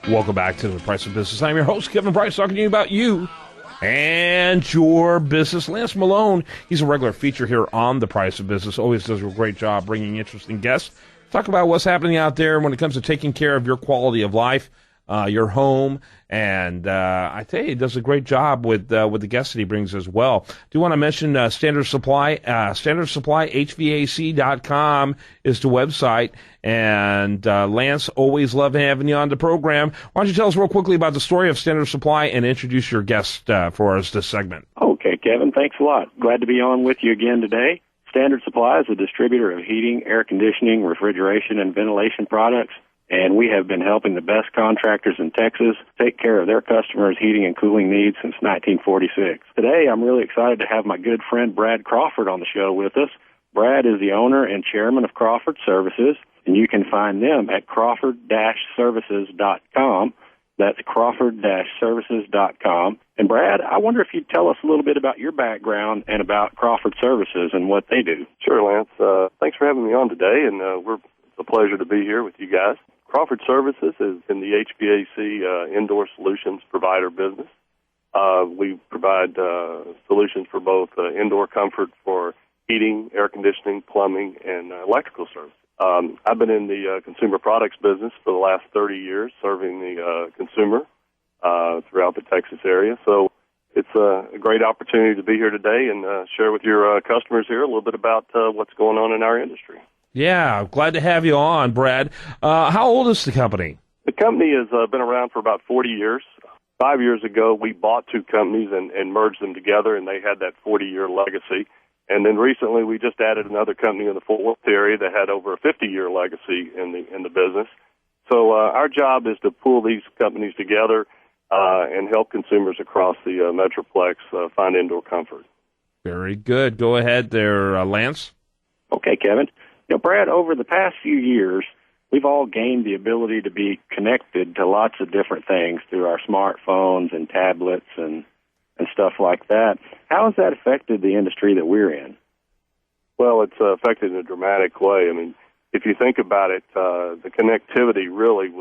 Welcome back to The Price of Business. I'm your host, Kevin Price, talking to you about you and your business. Lance Malone, he's a regular feature here on The Price of Business, always does a great job bringing interesting guests. Talk about what's happening out there when it comes to taking care of your quality of life, your home, and I tell you, he does a great job with the guests that he brings as well. Do want to mention Standard Supply, standardsupplyhvac.com is the website, and Lance, always love having you on the program. Why don't you tell us real quickly about the story of Standard Supply and introduce your guest for us this segment? Okay, Kevin, thanks a lot. Glad to be on with you again today. Standard Supply is a distributor of heating, air conditioning, refrigeration, and ventilation products. And we have been helping the best contractors in Texas take care of their customers' heating and cooling needs since 1946. Today, I'm really excited to have my good friend Brad Crawford on the show with us. Brad is the owner and chairman of Crawford Services, and you can find them at crawford-services.com. That's crawford-services.com. And Brad, I wonder if you'd tell us a little bit about your background and about Crawford Services and what they do. Sure, Lance. Thanks for having me on today, and it's a pleasure to be here with you guys. Crawford Services is in the HVAC indoor solutions provider business. We provide solutions for both indoor comfort for heating, air conditioning, plumbing, and electrical services. I've been in the consumer products business for the last 30 years, serving the consumer throughout the Texas area. So it's a great opportunity to be here today and share with your customers here a little bit about what's going on in our industry. Yeah, glad to have you on, Brad. How old is the company? The company has been around for about 40 years. 5 years ago, we bought two companies and merged them together, and they had that 40-year legacy. And then recently, we just added another company in the Fort Worth area that had over a 50-year legacy in the business. So our job is to pull these companies together and help consumers across the Metroplex find indoor comfort. Very good. Go ahead there, Lance. Okay, Kevin. Brad, over the past few years, we've all gained the ability to be connected to lots of different things through our smartphones and tablets and stuff like that. How has that affected the industry that we're in? Well, it's affected in a dramatic way. I mean, if you think about it, the connectivity really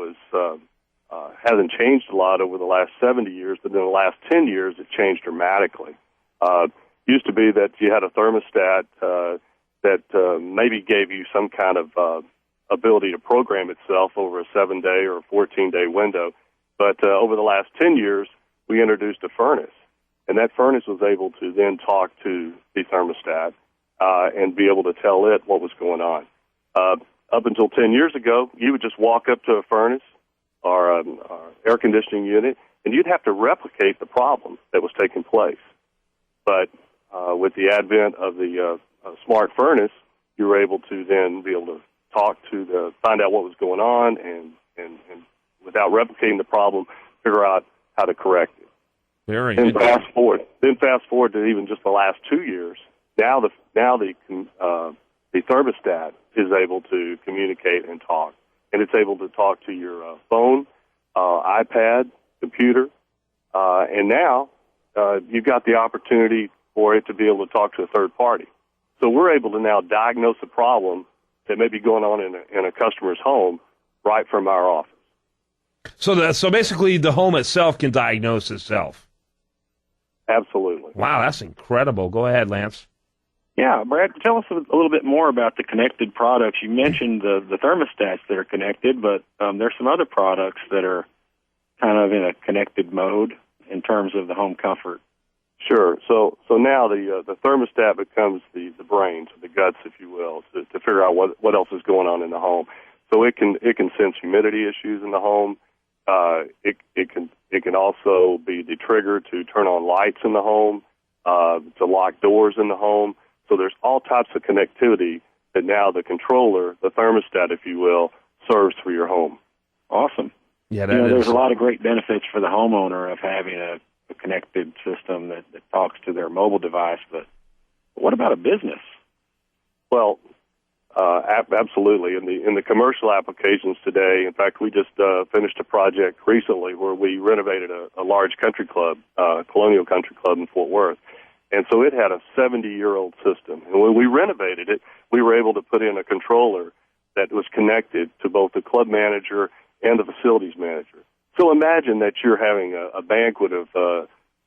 hasn't changed a lot over the last 70 years, but in the last 10 years, it changed dramatically. Used to be that you had a thermostat that maybe gave you some kind of ability to program itself over a 7-day or a 14-day window. But over the last 10 years, we introduced a furnace. And that furnace was able to then talk to the thermostat and be able to tell it what was going on. Up until 10 years ago, you would just walk up to a furnace or an air conditioning unit, and you'd have to replicate the problem that was taking place. But with the advent of the smart furnace, you were able to then be able to find out what was going on and without replicating the problem, figure out how to correct it. Very then good. fast forward to even just the last 2 years. Now the thermostat is able to communicate and talk, and it's able to talk to your phone, iPad, computer, and now you've got the opportunity for it to be able to talk to a third party. So we're able to now diagnose a problem that may be going on in a customer's home right from our office. So basically, the home itself can diagnose itself. Absolutely. Wow, that's incredible. Go ahead, Lance. Yeah, Brad, tell us a little bit more about the connected products. You mentioned the thermostats that are connected, but there's some other products that are kind of in a connected mode in terms of the home comfort. Sure. So now the thermostat becomes the brains, or the guts, if you will, to figure out what else is going on in the home. So it can sense humidity issues in the home. It can also be the trigger to turn on lights in the home, to lock doors in the home. So there's all types of connectivity that now the controller, the thermostat, if you will, serves for your home. Awesome. Yeah, there's a lot of great benefits for the homeowner of having a connected system that talks to their mobile device. But what about a business? Well, absolutely. In the commercial applications today, in fact, we just finished a project recently where we renovated a large country club, Colonial Country Club in Fort Worth. And so it had a 70-year-old system. And when we renovated it, we were able to put in a controller that was connected to both the club manager and the facilities manager. So imagine that you're having a banquet of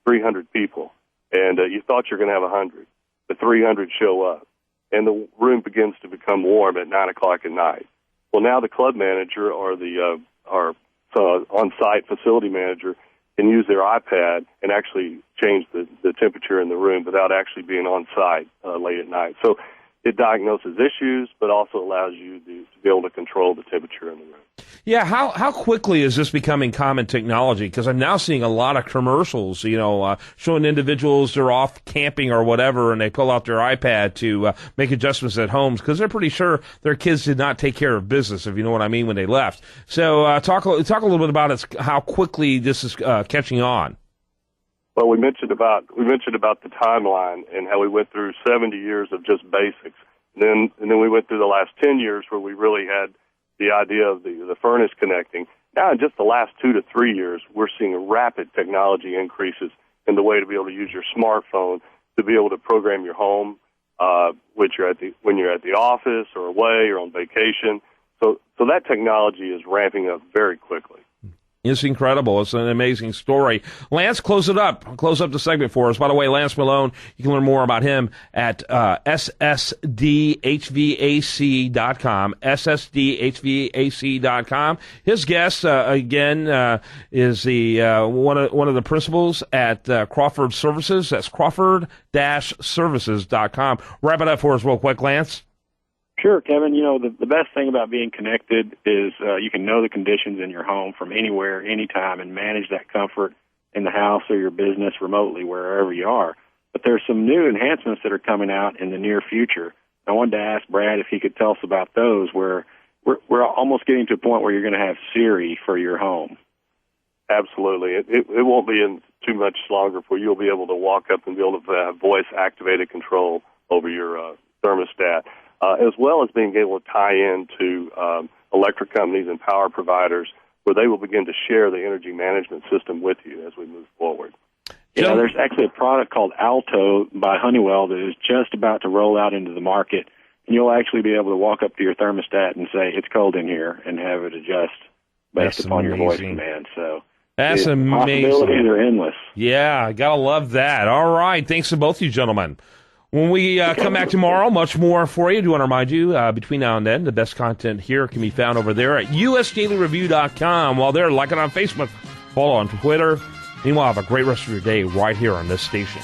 300 people, and you thought you're going to have 100. The 300 show up, and the room begins to become warm at 9 o'clock at night. Well, now the club manager or the on-site facility manager can use their iPad and actually change the temperature in the room without actually being on site late at night. So it diagnoses issues, but also allows you to be able to control the temperature in the room. Yeah, how quickly is this becoming common technology? Because I'm now seeing a lot of commercials, showing individuals they're off camping or whatever, and they pull out their iPad to make adjustments at homes because they're pretty sure their kids did not take care of business, if you know what I mean, when they left. So talk a little bit about how quickly this is catching on. Well, we mentioned about the timeline and how we went through 70 years of just basics, and then we went through the last 10 years where we really had the idea of the furnace connecting. Now, in just the last 2 to 3 years, we're seeing rapid technology increases in the way to be able to use your smartphone to be able to program your home, when you're at the office or away or on vacation. So that technology is ramping up very quickly. It's incredible. It's an amazing story. Lance, close it up. Close up the segment for us. By the way, Lance Malone, you can learn more about him at ssdhvac.com, ssdhvac.com. His guest, again, is one of the principals at Crawford Services. That's crawford-services.com. Wrap it up for us real quick, Lance. Sure, Kevin. The best thing about being connected is you can know the conditions in your home from anywhere, anytime, and manage that comfort in the house or your business remotely, wherever you are. But there's some new enhancements that are coming out in the near future. I wanted to ask Brad if he could tell us about those, where we're almost getting to a point where you're going to have Siri for your home. Absolutely. It won't be in too much longer before you'll be able to walk up and be able to have voice-activated control over your thermostat. As well as being able to tie into electric companies and power providers where they will begin to share the energy management system with you as we move forward. Yeah, there's actually a product called Alto by Honeywell that is just about to roll out into the market, and you'll actually be able to walk up to your thermostat and say, it's cold in here, and have it adjust based upon your voice command. So that's amazing. Possibilities are endless. Yeah, I gotta love that. All right, thanks to both you gentlemen. When we come back tomorrow, much more for you. I do want to remind you, between now and then, the best content here can be found over there at usdailyreview.com. While there, like it on Facebook, follow on Twitter. Meanwhile, have a great rest of your day right here on this station.